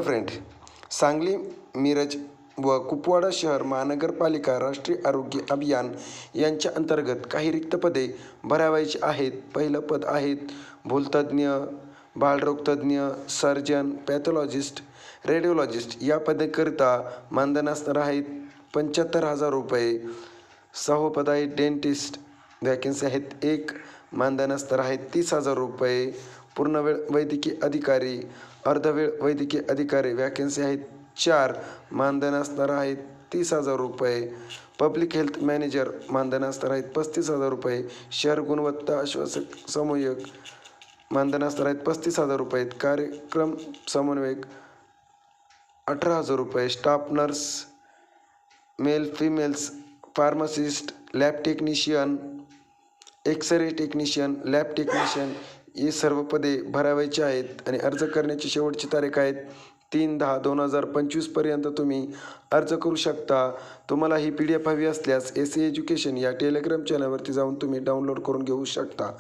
Friend, Sangli, Miraj व कुपवाडा शहर महानगरपालिका राष्ट्रीय आरोग्य अभियान यांच्या अंतर्गत काही रिक्त पदे भरावायची आहेत. पहिलं पद आहेत भूलतज्ज्ञ, बालरोगतज्ञ, सर्जन, पॅथॉलॉजिस्ट, रेडिओलॉजिस्ट. या पदाकरिता मानधन असणार आहेत 75,000 रुपये. सहावं पद आहे डेंटिस्ट, वॅकन्सी आहेत 1, मानधन असणार आहेत 30,000 रुपये. पूर्णवेळ वैद्यकीय अधिकारी, अर्धवेळ वैद्यकीय अधिकारी, वॅकन्सी आहेत 4, मानधन असणार आहेत 30,000 रुपये. पब्लिक हेल्थ मॅनेजर, मानधन असणार आहेत 35,000 रुपये. शहर गुणवत्ता आश्वासक समन्वयक, मानधन असणार आहेत 35,000 रुपये. कार्यक्रम समन्वयक 18,000 रुपये. Staff nurse, male females, pharmacist, lab technician, xray technician, lab technician ही सर्व पदे भरावायची आहेत आणि अर्ज करण्याची शेवटची तारीख आहे 3/10/2025 पर्यंत तुम्ही अर्ज करू शकता. तुम्हाला ही PDF हवी असल्यास SE एज्युकेशन या टेलिग्राम चॅनलवरती जाऊन तुम्ही डाउनलोड करून घेऊ शकता.